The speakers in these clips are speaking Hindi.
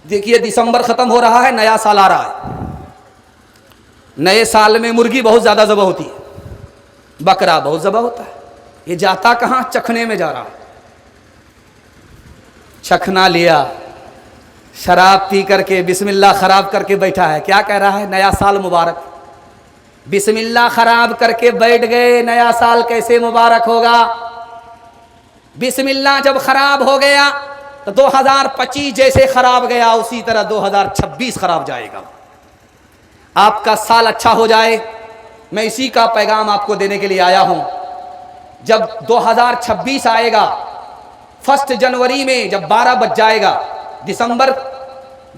देखिए दिसंबर ख़त्म हो रहा है, नया साल आ रहा है। नए साल में मुर्गी बहुत ज़्यादा ज़बह होती है, बकरा बहुत ज़बह होता है। ये जाता कहाँ? चखने में जा रहा है। चखना लिया, शराब पी करके बिस्मिल्लाह खराब करके बैठा है। क्या कह रहा है? नया साल मुबारक। बिस्मिल्लाह खराब करके बैठ गए, नया साल कैसे मुबारक होगा? बिस्मिल्लाह जब खराब हो गया तो 2025 जैसे खराब गया उसी तरह 2026 खराब जाएगा। आपका साल अच्छा हो जाए, मैं इसी का पैगाम आपको देने के लिए आया हूं। जब 2026 आएगा, 1 जनवरी में जब 12 बज जाएगा, दिसंबर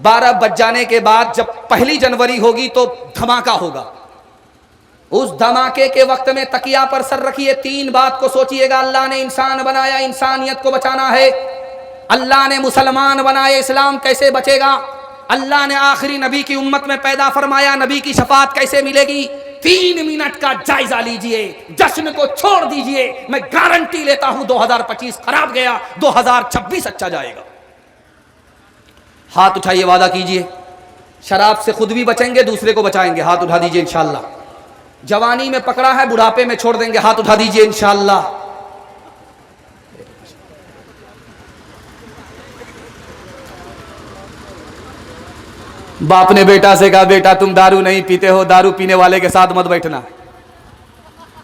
12 बज जाने के बाद जब 1 जनवरी होगी तो धमाका होगा। उस धमाके के वक्त में तकिया पर सर रखिए, 3 बात को सोचिएगा। अल्लाह ने इंसान बनाया, इंसानियत को बचाना है। अल्लाह ने मुसलमान बनाए, इस्लाम कैसे बचेगा? अल्लाह ने आखिरी नबी की उम्मत में पैदा फरमाया, नबी की शफात कैसे मिलेगी? 3 मिनट का जायजा लीजिए, जश्न को छोड़ दीजिए। मैं गारंटी लेता हूं 2025 खराब गया, 2026 अच्छा जाएगा। हाथ उठाइए, वादा कीजिए। शराब से खुद भी बचेंगे, दूसरे को बचाएंगे। हाथ उठा दीजिए इंशाअल्लाह। जवानी में पकड़ा है, बुढ़ापे में छोड़ देंगे। हाथ उठा दीजिए इंशाअल्लाह। बाप ने बेटा से कहा, बेटा तुम दारू नहीं पीते हो, दारू पीने वाले के साथ मत बैठना।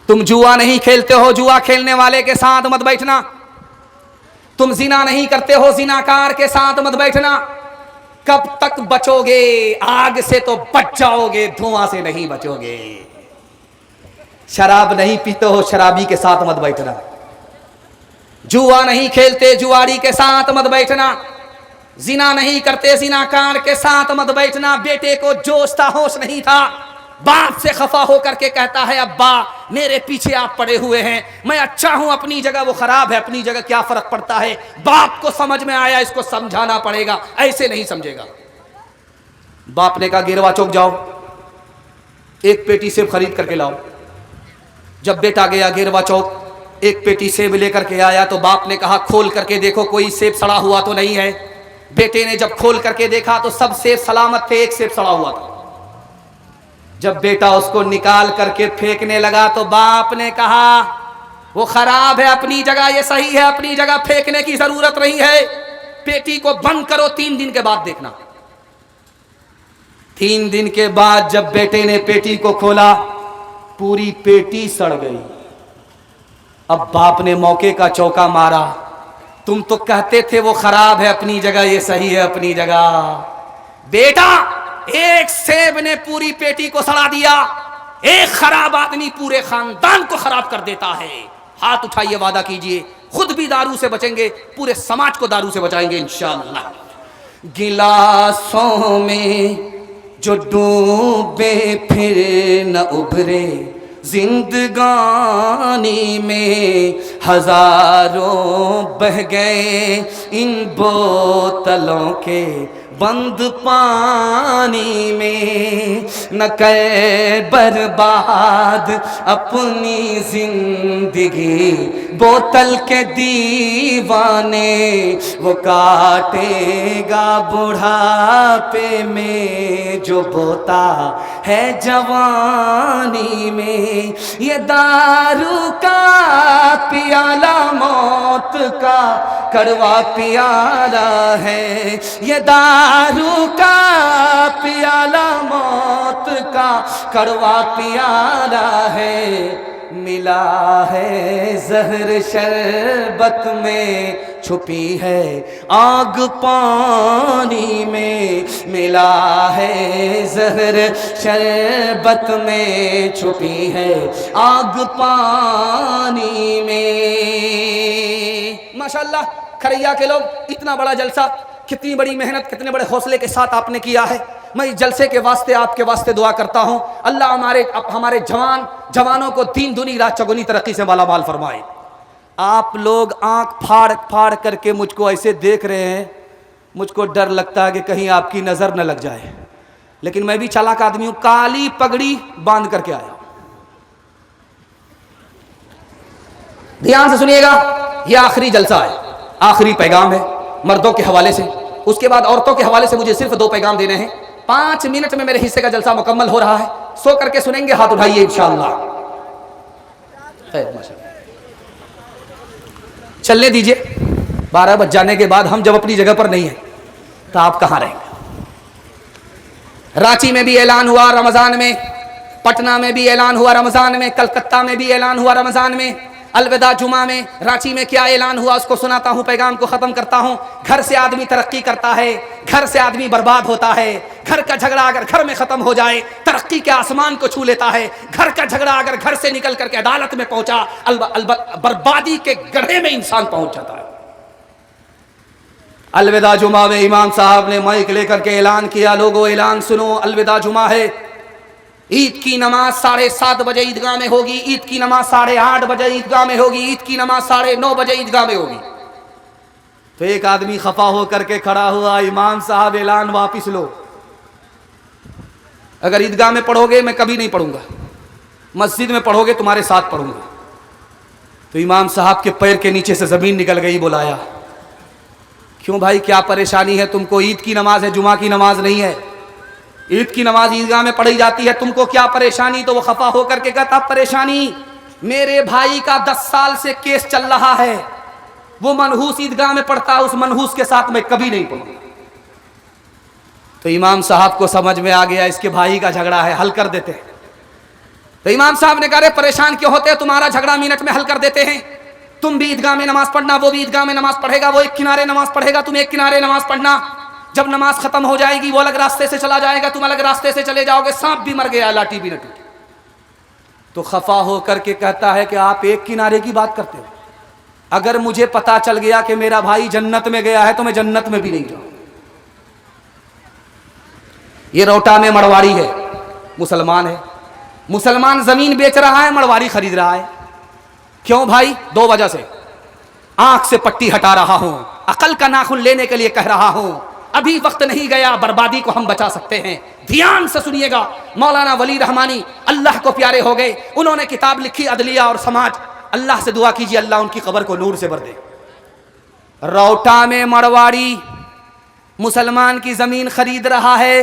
तुम जुआ नहीं खेलते हो, जुआ खेलने वाले के साथ मत बैठना। तुम जिना नहीं करते हो, जिनाकार के साथ मत बैठना। कब तक बचोगे? आग से तो बच जाओगे, धुआं से नहीं बचोगे। शराब नहीं पीते हो, शराबी के साथ मत बैठना। जुआ नहीं खेलते, जुआरी के साथ मत बैठना। जिना नहीं करते, जिनाकार के साथ मत बैठना। बेटे को जोश था, होश नहीं था, बाप से खफा होकर के कहता है, अब्बा मेरे पीछे आप पड़े हुए हैं, मैं अच्छा हूं अपनी जगह, वो खराब है अपनी जगह, क्या फर्क पड़ता है? बाप को समझ में आया, इसको समझाना पड़ेगा, ऐसे नहीं समझेगा। बाप ने कहा, गिरवा चौक जाओ, 1 पेटी सेब खरीद करके लाओ। जब बेटा गया गिरवा चौक, 1 पेटी सेब लेकर के आया तो बाप ने कहा, खोल करके देखो कोई सेब सड़ा हुआ तो नहीं है। बेटे ने जब खोल करके देखा तो सब सेब सलामत थे, 1 सेब सड़ा हुआ था। जब बेटा उसको निकाल करके फेंकने लगा तो बाप ने कहा, वो खराब है अपनी जगह, ये सही है अपनी जगह, फेंकने की जरूरत नहीं है। पेटी को बंद करो, 3 दिन के बाद देखना। 3 दिन के बाद जब बेटे ने पेटी को खोला, पूरी पेटी सड़ गई। अब बाप ने मौके का चौका मारा, तुम तो कहते थे वो खराब है अपनी जगह, ये सही है अपनी जगह। बेटा, 1 सेब ने पूरी पेटी को सड़ा दिया। एक खराब आदमी पूरे खानदान को खराब कर देता है। हाथ उठाइए, वादा कीजिए, खुद भी दारू से बचेंगे, पूरे समाज को दारू से बचाएंगे इंशाअल्लाह। गिलासों में जो डूबे फिर न उभरे, जिंदगानी में हजारों बह गए इन बोतलों के बंद पानी में। न कर बर्बाद अपनी जिंदगी बोतल के दीवाने, वो काटेगा बुढ़ापे में जो बोता है जवानी में। ये दारू का पियाला मौत का कड़वा पियाला है, ये दारू का पियाला मौत का कड़वा पियाला है। मिला है जहर शरबत में, छुपी है आग पानी में। मिला है जहर शरबत में, छुपी है आग पानी में। माशाअल्लाह, खरैया के लोग, इतना बड़ा जलसा, कितनी बड़ी मेहनत, कितने बड़े हौसले के साथ आपने किया है। मैं इस जलसे के वास्ते आपके वास्ते दुआ करता हूं, अल्लाह हमारे जवानों को 3 दूनी रात चौगुनी तरक्की से मालामाल फरमाए। आप लोग आंख फाड़ फाड़ करके मुझको ऐसे देख रहे हैं, मुझको डर लगता है कि कहीं आपकी नजर न लग जाए, लेकिन मैं भी चालाक आदमी हूं। काली पगड़ी बांध करके आया। ध्यान से सुनिएगा, यह आखिरी जलसा है, आखिरी पैगाम है मर्दों के हवाले से। उसके बाद औरतों के हवाले से मुझे सिर्फ 2 पैगाम देने हैं। 5 मिनट में मेरे हिस्से का जलसा मुकम्मल हो रहा है, सो करके सुनेंगे, हाथ उठाइए इंशाअल्लाह। चलने दीजिए, 12 बज जाने के बाद हम जब अपनी जगह पर नहीं है तो आप कहां रहेंगे। रांची में भी ऐलान हुआ रमजान में, पटना में भी ऐलान हुआ रमजान में, कलकत्ता में भी ऐलान हुआ रमजान में, अलविदा जुमा में। रांची में क्या ऐलान हुआ उसको सुनाता हूं, पैगाम को खत्म करता हूं। घर से आदमी तरक्की करता है, घर से आदमी बर्बाद होता है। घर का झगड़ा अगर घर में खत्म हो जाए, तरक्की के आसमान को छू लेता है। घर का झगड़ा अगर घर से निकल करके अदालत में पहुंचा, बर्बादी के गड्ढे में इंसान पहुंच जाता है। अलविदा जुमा में इमाम साहब ने माइक लेकर के ऐलान किया, लोगों ऐलान सुनो, अलविदा जुमा है। ईद की नमाज 7:30 बजे ईदगाह में होगी, ईद की नमाज 8:30 बजे ईदगाह में होगी, ईद की नमाज 9:30 बजे ईदगाह में होगी। तो एक आदमी खफा होकर के खड़ा हुआ, इमाम साहब ऐलान वापिस लो, अगर ईदगाह में पढ़ोगे मैं कभी नहीं पढ़ूंगा, मस्जिद में पढ़ोगे तुम्हारे साथ पढ़ूंगा। तो इमाम साहब के पैर के नीचे से जमीन निकल गई। बुलाया, क्यों भाई क्या परेशानी है तुमको? ईद की नमाज है, जुमा की नमाज नहीं है। ईद की नमाज ईदगाह में पढ़ी जाती है, तुमको क्या परेशानी? तो वो खफा होकर के कहता, परेशानी मेरे भाई का 10 साल से केस चल रहा है, वो मनहूस ईदगाह में पढ़ता है, उस मनहूस के साथ मैं कभी नहीं पढ़ूंगा। तो इमाम साहब को समझ में आ गया इसके भाई का झगड़ा है, हल कर देते हैं। तो इमाम साहब ने कहा, परेशान क्यों होते हैं, तुम्हारा झगड़ा मिनट में हल कर देते हैं। तुम भी ईदगाह में नमाज पढ़ना, वो भी ईदगाह में नमाज पढ़ेगा, वो एक किनारे नमाज पढ़ेगा, तुम एक किनारे नमाज पढ़ना। जब नमाज खत्म हो जाएगी वो अलग रास्ते से चला जाएगा, तुम अलग रास्ते से चले जाओगे, सांप भी मर गया, लाठी भी न टूटी। तो खफा होकर के कहता है कि आप एक किनारे की बात करते हो, अगर मुझे पता चल गया कि मेरा भाई जन्नत में गया है तो मैं जन्नत में भी नहीं जाऊं। ये रोटा में मड़वाड़ी है, मुसलमान है, मुसलमान जमीन बेच रहा है, मड़वाड़ी खरीद रहा है। क्यों भाई? 2 वजह से। आंख से पट्टी हटा रहा हूं, अकल का नाखून लेने के लिए कह रहा हूं, अभी वक्त नहीं गया, बर्बादी को हम बचा सकते हैं। ध्यान से सुनिएगा, मौलाना वली रहमानी अल्लाह को प्यारे हो गए, उन्होंने किताब लिखी अदलिया और समाज। अल्लाह से दुआ कीजिए अल्लाह उनकी कब्र को नूर से भर दे। रौटा में मड़वाड़ी मुसलमान की जमीन खरीद रहा है,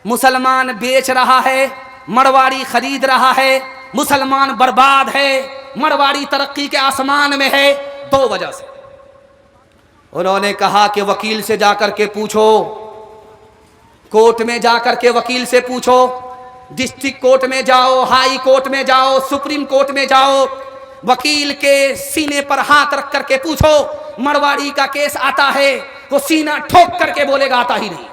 मुसलमान बेच रहा है, मड़वाड़ी खरीद रहा है, मुसलमान बर्बाद है, मड़वाड़ी तरक्की के आसमान में है। 2 वजह से। उन्होंने कहा कि वकील से जाकर के पूछो, कोर्ट में जाकर के वकील से पूछो, डिस्ट्रिक्ट कोर्ट में जाओ, हाई कोर्ट में जाओ, सुप्रीम कोर्ट में जाओ, वकील के सीने पर हाथ रख करके पूछो, मड़वाड़ी का केस आता है, वो सीना ठोक करके बोलेगा आता ही नहीं।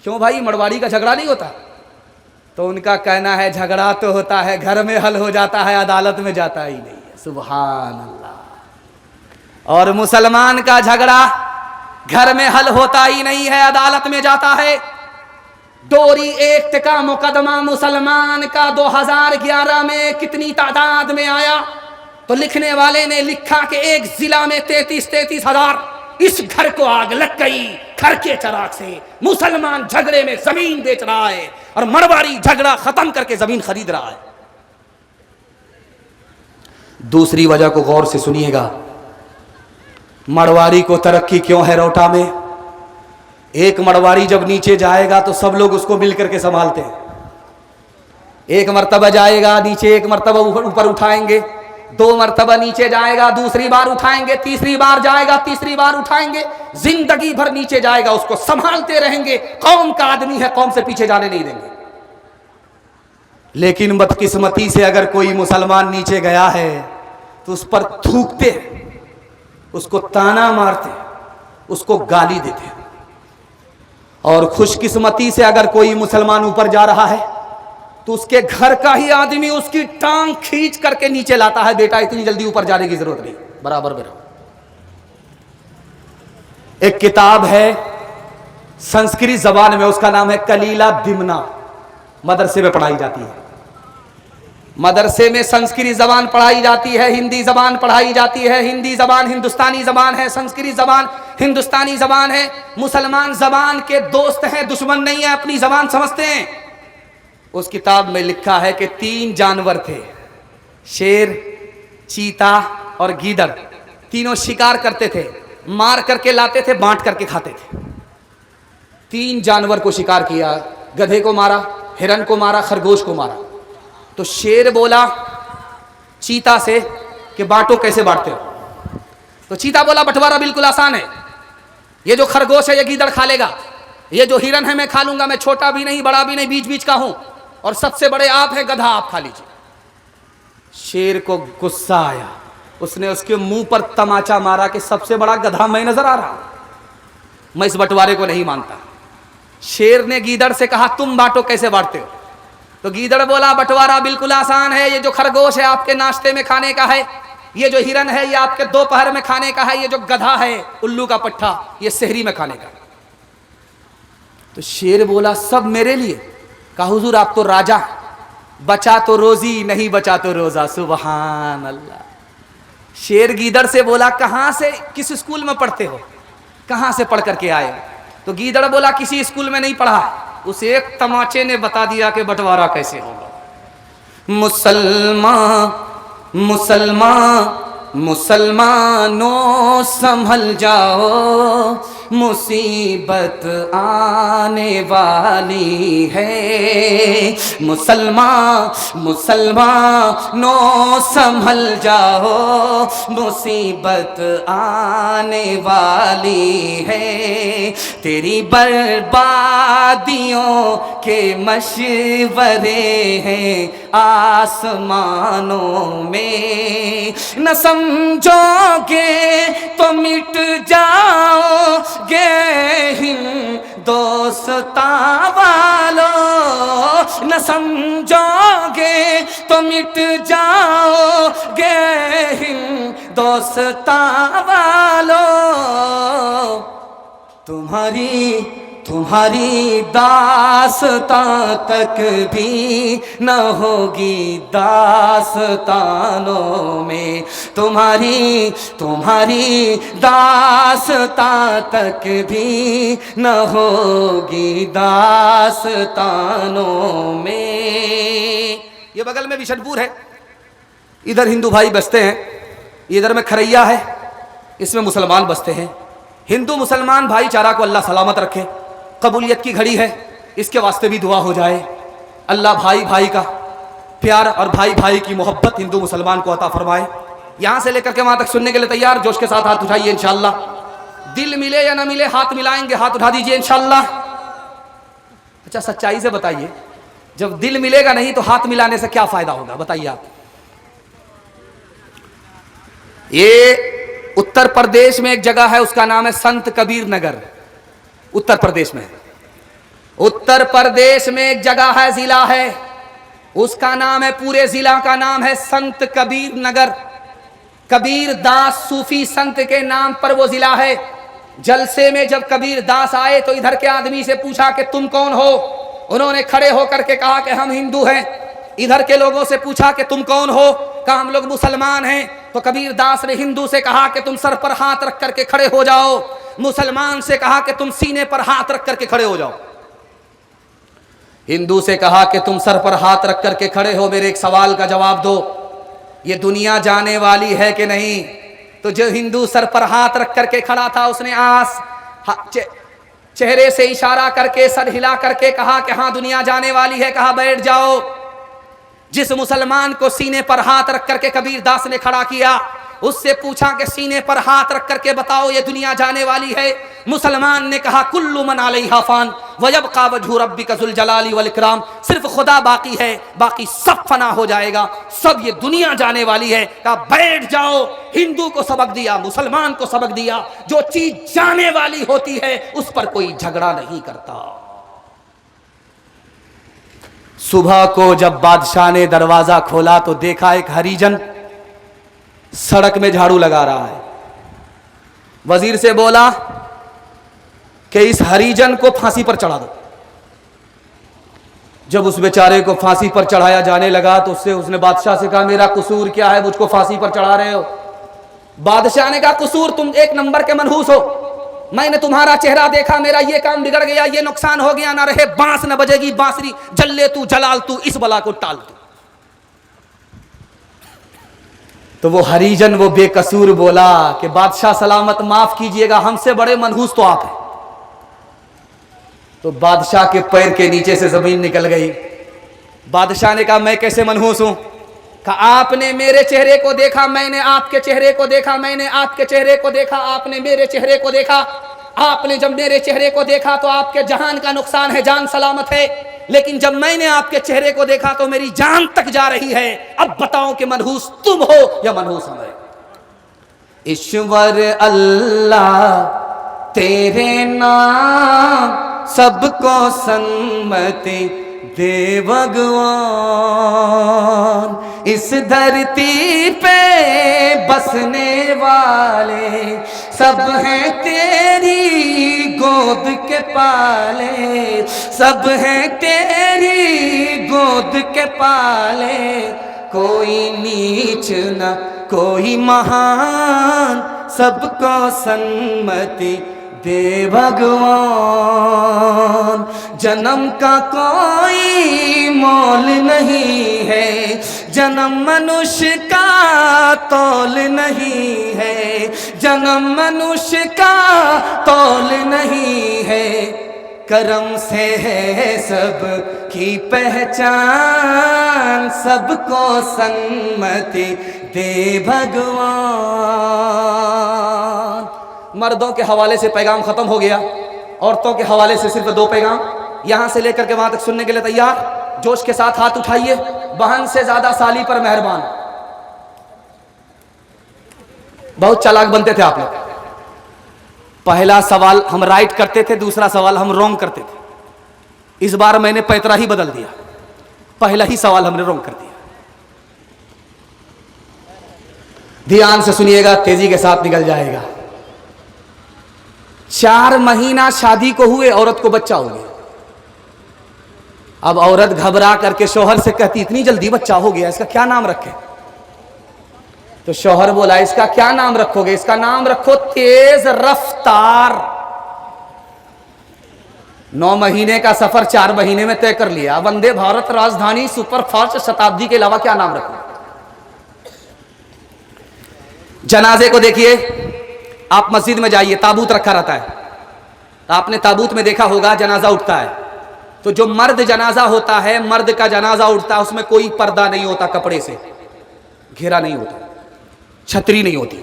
क्यों भाई, मड़वाड़ी का झगड़ा नहीं होता? तो उनका कहना है झगड़ा तो होता है, घर में हल हो जाता है, अदालत में जाता ही नहीं है। सुभान अल्लाह। और मुसलमान का झगड़ा घर में हल होता ही नहीं है, अदालत में जाता है। डोरी एक्ट का मुकदमा मुसलमान का 2011 में कितनी तादाद में आया? तो लिखने वाले ने लिखा कि एक जिला में 33 हजार। इस घर को आग लग गई घर के चराग से। मुसलमान झगड़े में जमीन बेच रहा है और मड़वाड़ी झगड़ा खत्म करके जमीन खरीद रहा है। दूसरी वजह को गौर से सुनिएगा, मड़वाड़ी को तरक्की क्यों है रौटा में? एक मड़वाड़ी जब नीचे जाएगा तो सब लोग उसको मिलकर के संभालते हैं। एक मर्तबा जाएगा नीचे, एक मर्तबा ऊपर उठाएंगे, 2 मर्तबा नीचे जाएगा, दूसरी बार उठाएंगे, तीसरी बार जाएगा, तीसरी बार उठाएंगे, जिंदगी भर नीचे जाएगा, उसको संभालते रहेंगे। कौम का आदमी है, कौम से पीछे जाने नहीं देंगे। लेकिन बदकिस्मती से अगर कोई मुसलमान नीचे गया है तो उस पर थूकते, उसको ताना मारते, उसको गाली देते। और खुशकिस्मती से अगर कोई मुसलमान ऊपर जा रहा है तो उसके घर का ही आदमी उसकी टांग खींच करके नीचे लाता है, बेटा इतनी जल्दी ऊपर जाने की जरूरत नहीं, बराबर में रहो। एक किताब है संस्कृत जबान में, उसका नाम है कलीला दिमना, मदरसे में पढ़ाई जाती है। मदरसे में संस्कृत जबान पढ़ाई जाती है, हिंदी जबान पढ़ाई जाती है। हिंदी जबान हिंदुस्तानी जबान है, संस्कृत जबान हिंदुस्तानी जबान है। मुसलमान जबान के दोस्त हैं, दुश्मन नहीं है, अपनी जबान समझते हैं। उस किताब में लिखा है कि 3 जानवर थे, शेर, चीता और गीदड़, तीनों शिकार करते थे। मार करके लाते थे, बांट करके खाते थे। 3 जानवर को शिकार किया, गधे को मारा, हिरन को मारा, खरगोश को मारा। तो शेर बोला चीता से कि बांटो, कैसे बांटते हो? तो चीता बोला बंटवारा बिल्कुल आसान है, ये जो खरगोश है ये गीदड़ खा लेगा, ये जो हिरन है मैं खा लूंगा, मैं छोटा भी नहीं बड़ा भी नहीं बीच बीच का हूं, और सबसे बड़े आप है, गधा आप खा लीजिए। शेर को गुस्सा आया, उसने उसके मुंह पर तमाचा मारा कि सबसे बड़ा गधा मैं नजर आ रहा, मैं इस बंटवारे को नहीं मानता। शेर ने गीदड़ से कहा तुम बांटो, कैसे बांटते हो? तो गीदड़ बोला बंटवारा बिल्कुल आसान है, ये जो खरगोश है आपके नाश्ते में खाने का है, ये जो हिरन है ये आपके दोपहर में खाने का है, ये जो गधा है उल्लू का पट्टा ये सहरी में खाने का। तो शेर बोला सब मेरे लिए? कहा हुजूर आप तो राजा, बचा तो रोजी नहीं बचा तो रोजा। सुभान अल्लाह। शेर गीदड़ से बोला कहां से, किस स्कूल में पढ़ते हो, कहां से पढ़ करके आए? तो गीदड़ बोला किसी स्कूल में नहीं पढ़ा। उस एक तमाचे ने बता दिया कि बंटवारा कैसे होगा। मुसलमान मुसलमान मुसलमानों संभल जाओ, मुसीबत आने वाली है। मुसलमान मुसलमानों संभल जाओ, मुसीबत आने वाली है। तेरी बर्बादियों के मशवरे हैं आसमानों में, न समझोगे तो मिट जाओगे हिंदुस्तां वालों, न समझोगे तो मिट जाओगे हिंदुस्तां वालों। तुम्हारी दास्तां तक भी न होगी दास्तानों में, तुम्हारी दास्तां तक भी न होगी दास्तानों में। ये बगल में बिशनपुर है, इधर हिंदू भाई बसते हैं, इधर में खरैया है, इसमें मुसलमान बसते हैं। हिंदू मुसलमान भाईचारा को अल्लाह सलामत रखे, कबूलियत की घड़ी है, इसके वास्ते भी दुआ हो जाए। अल्लाह भाई भाई का प्यार और भाई भाई की मोहब्बत हिंदू मुसलमान को अता फरमाए। यहाँ से लेकर के वहाँ तक सुनने के लिए तैयार? जोश के साथ हाथ उठाइए इंशाअल्लाह। दिल मिले या ना मिले हाथ मिलाएंगे, हाथ उठा दीजिए इंशाअल्लाह। अच्छा सच्चाई से बताइए, जब दिल मिलेगा नहीं तो हाथ मिलाने से क्या फायदा होगा, बताइए आप। ये उत्तर प्रदेश में एक जगह है, उसका नाम है संत कबीर नगर, उत्तर प्रदेश में। उत्तर प्रदेश में एक जगह है, जिला है, उसका नाम है, पूरे जिला का नाम है संत कबीर नगर। कबीर दास सूफी संत के नाम पर वो जिला है। जलसे में जब कबीर दास आए तो इधर के आदमी से पूछा कि तुम कौन हो? उन्होंने खड़े होकर के कहा कि हम हिंदू हैं। इधर के लोगों से पूछा कि तुम कौन हो? कहा हम लोग मुसलमान हैं। तो कबीर दास ने हिंदू से कहा कि तुम सर पर हाथ रख करके खड़े हो जाओ, मुसलमान से कहा कि तुम सीने पर हाथ रख करके खड़े हो जाओ। हिंदू से कहा कि तुम सर पर हाथ रख करके खड़े हो, मेरे एक सवाल का जवाब दो, ये दुनिया जाने वाली है कि नहीं? तो जो हिंदू सर पर हाथ रख करके खड़ा था उसने चेहरे से इशारा करके सर हिला करके कहा कि हाँ दुनिया जाने वाली है। कहा बैठ जाओ। जिस मुसलमान को सीने पर हाथ रख करके कबीर दास ने खड़ा किया, उससे पूछा कि सीने पर हाथ रख करके बताओ ये दुनिया जाने वाली है। मुसलमान ने कहा कुल्लु मन अलैहा फान व यबका वजहु रब्बिका ज़ुल जलाली वल इकराम, सिर्फ खुदा बाकी है, बाकी सब फना हो जाएगा, सब ये दुनिया जाने वाली है। कहा बैठ जाओ। हिंदू को सबक दिया, मुसलमान को सबक दिया, जो चीज जाने वाली होती है उस पर कोई झगड़ा नहीं करता। सुबह को जब बादशाह ने दरवाजा खोला तो देखा एक हरिजन सड़क में झाड़ू लगा रहा है। वजीर से बोला कि इस हरिजन को फांसी पर चढ़ा दो। जब उस बेचारे को फांसी पर चढ़ाया जाने लगा तो उसने बादशाह से कहा मेरा कसूर क्या है, मुझको फांसी पर चढ़ा रहे हो? बादशाह ने कहा कसूर तुम एक नंबर के मनहूस हो, मैंने तुम्हारा चेहरा देखा, मेरा ये काम बिगड़ गया, ये नुकसान हो गया, ना रहे बांस न बजेगी बांसुरी, जल्ले तू जलाल तू, इस बला को टाल तू। तो वो हरिजन वो बेकसूर बोला कि बादशाह सलामत, माफ कीजिएगा, हमसे बड़े मनहूस तो आप हैं। तो बादशाह के पैर के नीचे से जमीन निकल गई। बादशाह ने कहा मैं कैसे मनहूस हूं? कहा आपने मेरे चेहरे को देखा, मैंने आपके चेहरे को देखा, मैंने आपके चेहरे को देखा, आपने मेरे चेहरे को देखा। आपने जब मेरे चेहरे को देखा तो आपके जहान का नुकसान है, जान सलामत है, लेकिन जब मैंने आपके चेहरे को देखा तो मेरी जान तक जा रही है। अब बताओ कि मनहूस तुम हो या मनहूस हम हैं? ईश्वर अल्लाह तेरे नाम सबको सन्मति दे भगवान, इस धरती पे बसने वाले सब हैं तेरी गोद के पाले, सब हैं तेरी गोद के पाले, कोई नीच न कोई महान, सबको सन्मति दे भगवान। जन्म का कोई मोल नहीं है, जन्म मनुष्य का तौल नहीं है, जन्म मनुष्य का तौल नहीं है, करम से है सब की पहचान, सबको सन्मति दे भगवान। मर्दों के हवाले से पैगाम खत्म हो गया, औरतों के हवाले से सिर्फ 2 पैगाम। यहां से लेकर के वहां तक सुनने के लिए तैयार? जोश के साथ हाथ उठाइए। बहन से ज्यादा साली पर मेहरबान। बहुत चालाक बनते थे आप लोग। पहला सवाल हम राइट करते थे, दूसरा सवाल हम रॉन्ग करते थे। इस बार मैंने पैतरा ही बदल दिया, पहला ही सवाल हमने रॉन्ग कर दिया। ध्यान से सुनिएगा, तेजी के साथ निकल जाएगा। 4 महीना शादी को हुए, औरत को बच्चा हो गया। अब औरत घबरा करके शौहर से कहती इतनी जल्दी बच्चा हो गया, इसका क्या नाम रखें? तो शौहर बोला इसका क्या नाम रखोगे? इसका नाम रखो तेज रफ्तार। 9 महीने का सफर 4 महीने में तय कर लिया। वंदे भारत, राजधानी, सुपरफास्ट, शताब्दी के अलावा क्या नाम रखो? जनाजे को देखिए, आप मस्जिद में जाइए, ताबूत रखा रहता है। आपने ताबूत में देखा होगा जनाजा उठता है, तो जो मर्द जनाजा होता है, मर्द का जनाजा उठता है, उसमें कोई पर्दा नहीं होता, कपड़े से घेरा नहीं होता, छतरी नहीं होती,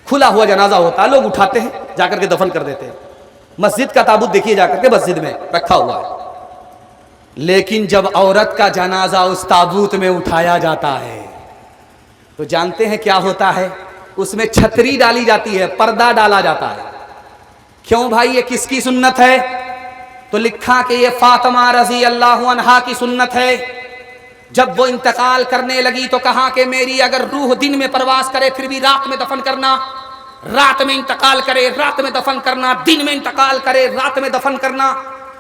खुला हुआ जनाजा होता है। लोग उठाते हैं, जाकर के दफन कर देते हैं। मस्जिद का ताबूत देखिए जाकर के, मस्जिद में रखा हुआ है। लेकिन जब औरत का जनाजा उस ताबूत में उठाया जाता है तो जानते हैं क्या होता है? उसमें छतरी डाली जाती है, पर्दा डाला जाता है। क्यों भाई, ये किसकी सुन्नत है? तो लिखा कि ये फातिमा रजी अल्लाह अन्हा की सुन्नत है। जब वो इंतकाल करने लगी तो कहा कि मेरी अगर रूह दिन में प्रवास करे फिर भी रात में दफन करना, रात में इंतकाल करे रात में दफन करना, दिन में इंतकाल करे रात में दफन करना,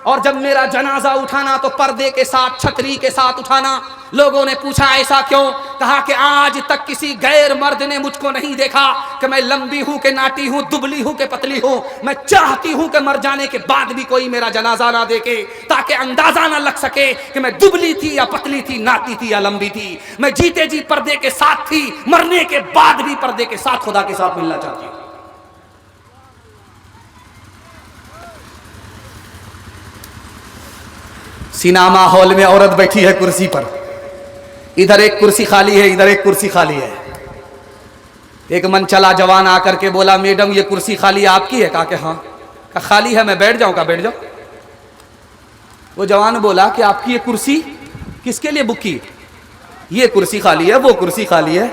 और जब मेरा जनाजा उठाना तो पर्दे के साथ, छतरी के साथ उठाना। लोगों ने पूछा ऐसा क्यों? कहा कि आज तक किसी गैर मर्द ने मुझको नहीं देखा कि मैं लंबी हूं कि नाटी हूं, दुबली हूं कि पतली हूं। मैं चाहती हूं कि मर जाने के बाद भी कोई मेरा जनाजा ना देखे, ताकि अंदाजा ना लग सके कि मैं दुबली थी या पतली थी, नाटी थी या लंबी थी। मैं जीते जी पर्दे के साथ थी, मरने के बाद भी पर्दे के साथ खुदा के साथ मिलना चाहती हूं। सिनेमा हॉल में औरत बैठी है कुर्सी पर, इधर एक कुर्सी खाली है, इधर एक कुर्सी खाली है। एक मन चला जवान आकर के बोला मैडम ये कुर्सी खाली आपकी है? कहा कि हाँ। कहा खाली है, मैं बैठ जाऊं? कहा बैठ जाओ। वो जवान बोला कि आपकी ये कुर्सी किसके लिए बुक की? ये कुर्सी खाली है, वो कुर्सी खाली है,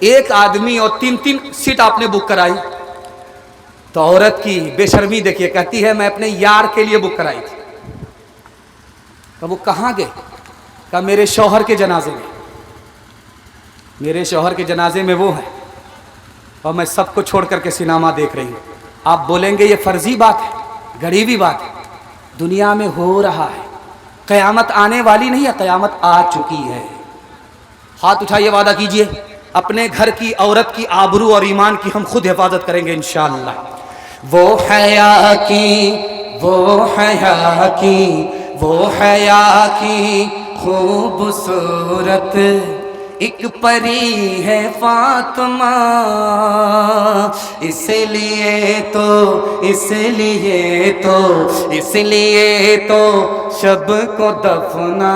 एक आदमी और 3-3 सीट आपने बुक कराई। तो औरत की बेशर्मी देखिए, कहती है मैं अपने यार के लिए बुक कराई थी। तो वो कहाँ गए? कहा मेरे शौहर के जनाजे में। मेरे शौहर के जनाजे में वो है और मैं सबको छोड़ करके सिनेमा देख रही हूँ। आप बोलेंगे ये फर्जी बात है, गरीबी बात है। दुनिया में हो रहा है, क़यामत आने वाली नहीं है, क़यामत आ चुकी है। हाथ उठाइए, वादा कीजिए अपने घर की औरत की आबरू और ईमान की हम खुद हिफाजत करेंगे इंशाअल्लाह। वो हया की, वो हया की, वो हया की खूबसूरत एक परी है फातिमा, इसलिए तो शब को दफना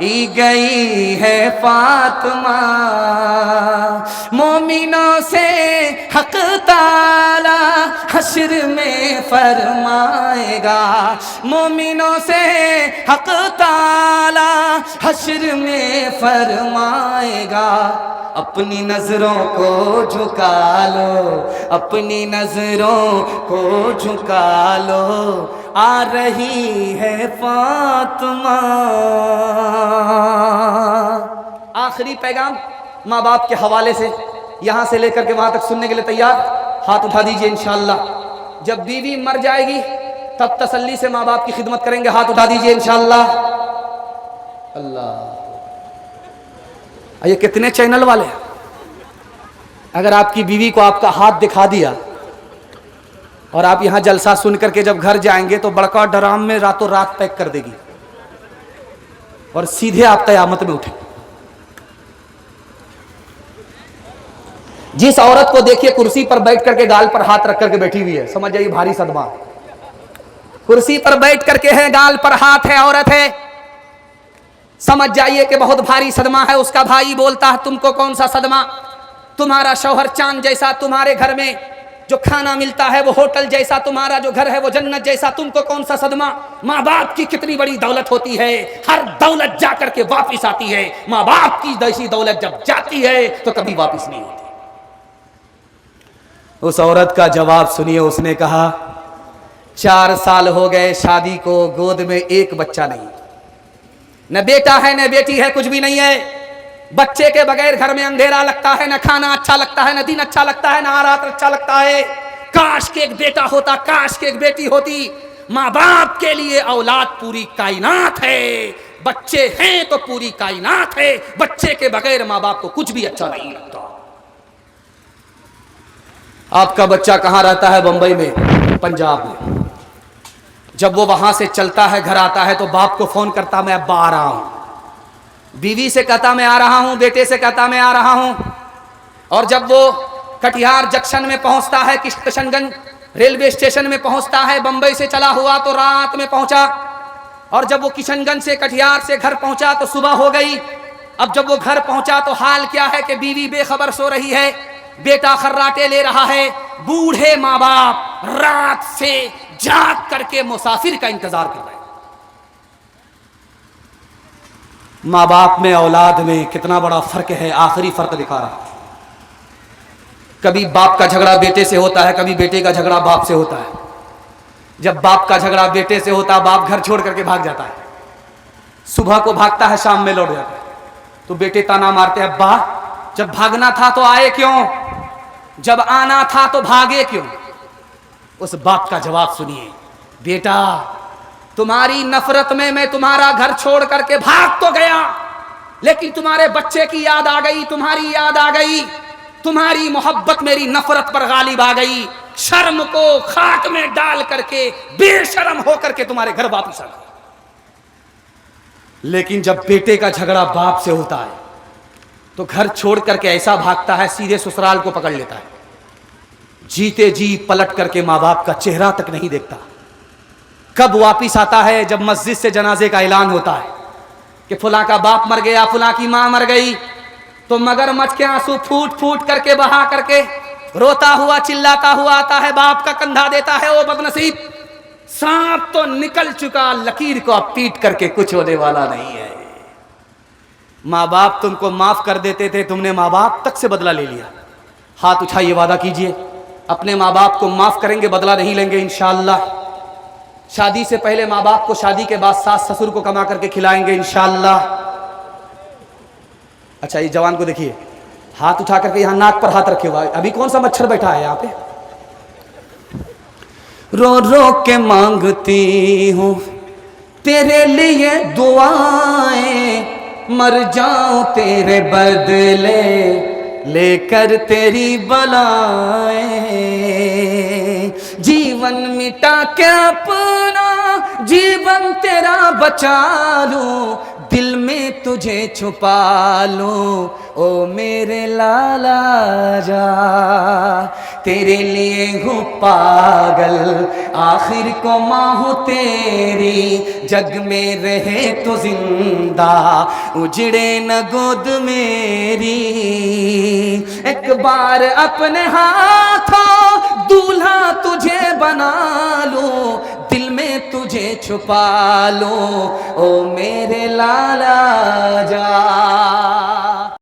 ई गई है फातिमा। मोमिनों से हक ताला हश्र में फरमाएगा, मोमिनों से हक ताला हश्र में फरमाएगा। अपनी नजरों को झुका लो, अपनी नजरों को झुका लो, आ रही है फातिमा। आखिरी पैगाम माँ बाप के हवाले से यहां से लेकर के वहां तक सुनने के लिए तैयार? हाथ उठा दीजिए इंशाअल्लाह। जब बीवी मर जाएगी तब तसल्ली से माँ बाप की खिदमत करेंगे। हाथ उठा दीजिए इंशाअल्लाह। अल्लाह, ये कितने चैनल वाले, अगर आपकी बीवी को आपका हाथ दिखा दिया और आप यहां जलसा सुन करके जब घर जाएंगे तो बड़का ड्राम में रातों रात पैक कर देगी और सीधे आप कयामत में उठे। जिस औरत को देखिए कुर्सी पर बैठ करके गाल पर हाथ रख करके बैठी हुई है, समझ जाइए भारी सदमा। कुर्सी पर बैठ करके है, गाल पर हाथ है, औरत है, समझ जाइए कि बहुत भारी सदमा है। उसका भाई बोलता है तुमको कौन सा सदमा, तुम्हारा शौहर चांद जैसा, तुम्हारे घर में जो खाना मिलता है वो होटल जैसा, तुम्हारा जो घर है वो जन्नत जैसा, तुमको कौन सा सदमा। माँ बाप की कितनी बड़ी दौलत होती है, हर दौलत जा करके वापिस आती है। माँ बाप की जैसी दौलत जब जाती है तो कभी वापिस नहीं होती। उस औरत का जवाब सुनिए। उसने कहा 4 साल हो गए शादी को, गोद में एक बच्चा नहीं, न बेटा है न बेटी है, कुछ भी नहीं है। बच्चे के बगैर घर में अंधेरा लगता है, न खाना अच्छा लगता है, न दिन अच्छा लगता है, न रात अच्छा लगता है। काश के एक बेटा होता, काश के एक बेटी होती। माँ बाप के लिए औलाद पूरी कायनात है, बच्चे हैं तो पूरी कायनात है। बच्चे के बगैर माँ बाप को कुछ भी अच्छा नहीं लगता। आपका बच्चा कहाँ रहता है? बंबई में, पंजाब में। जब वो वहां से चलता है घर आता है तो बाप को फोन करता मैं अब्बा आ रहा हूं, बीवी से कहता मैं आ रहा हूं, बेटे से कहता मैं आ रहा हूं। और जब वो कटिहार जंक्शन में पहुंचता है, किशनगंज रेलवे स्टेशन में पहुंचता है, बंबई से चला हुआ तो रात में पहुंचा। और जब वो किशनगंज से कटिहार से घर पहुंचा तो सुबह हो गई। अब जब वो घर पहुंचा तो हाल क्या है कि बीवी बेखबर सो रही है, बेटा खर्राटे ले रहा है। बूढ़े माँ बाप रात से जाग करके मुसाफिर का इंतजार कर रहे हैं। माँ बाप में औलाद में कितना बड़ा फर्क है, आखिरी फर्क दिखा रहा है। कभी बाप का झगड़ा बेटे से होता है, कभी बेटे का झगड़ा बाप से होता है। जब बाप का झगड़ा बेटे से होता, बाप घर छोड़ करके भाग जाता है, सुबह को भागता है, शाम में लौट जाता है। तो बेटे ताना मारते हैं, अब्बा जब भागना था तो आए क्यों, जब आना था तो भागे क्यों। उस बाप का जवाब सुनिए, बेटा तुम्हारी नफरत में मैं तुम्हारा घर छोड़ करके भाग तो गया, लेकिन तुम्हारे बच्चे की याद आ गई, तुम्हारी याद आ गई, तुम्हारी मोहब्बत मेरी नफरत पर गालिब आ गई। शर्म को खाक में डाल करके बेशर्म होकर के तुम्हारे घर वापस आ गए। लेकिन जब बेटे का झगड़ा बाप से होता है तो घर छोड़ करके ऐसा भागता है, सीधे ससुराल को पकड़ लेता है। जीते जी पलट करके माँ बाप का चेहरा तक नहीं देखता। कब वापिस आता है? जब मस्जिद से जनाजे का ऐलान होता है कि फुला का बाप मर गया, फुला की माँ मर गई, तो मगरमच्छ के आंसू फूट फूट करके बहा करके रोता हुआ चिल्लाता हुआ आता है, बाप का कंधा देता है। ओ बदनसीब, सांप तो निकल चुका, लकीर को अब पीट करके कुछ होने वाला नहीं है। माँ बाप तुमको माफ कर देते थे, तुमने माँ बाप तक से बदला ले लिया। हाथ उठाइए, वादा कीजिए अपने माँ बाप को माफ करेंगे, बदला नहीं लेंगे इंशाअल्लाह। शादी से पहले माँ बाप को, शादी के बाद सास ससुर को कमा करके खिलाएंगे इंशाअल्लाह। अच्छा, ये जवान को देखिए, हाथ उठा करके यहाँ नाक पर हाथ रखे हुआ है। अभी कौन सा मच्छर बैठा है यहाँ पे? रो रो के मांगती हूँ तेरे लिए दुआएं, मर जाऊं तेरे बदले लेकर तेरी बलाएं। जीवन मिटा के अपना जीवन तेरा बचा लूं, दिल में तुझे छुपा लूं ओ मेरे लाला जा। तेरे लिए हूँ पागल आखिर को माँ हूँ तेरी, जग में रहे तो जिंदा उजड़े न गोद मेरी। एक बार अपने हाथों दूल्हा तुझे बना लूं, दिल में तुझे छुपा लूं ओ मेरे लाला जा।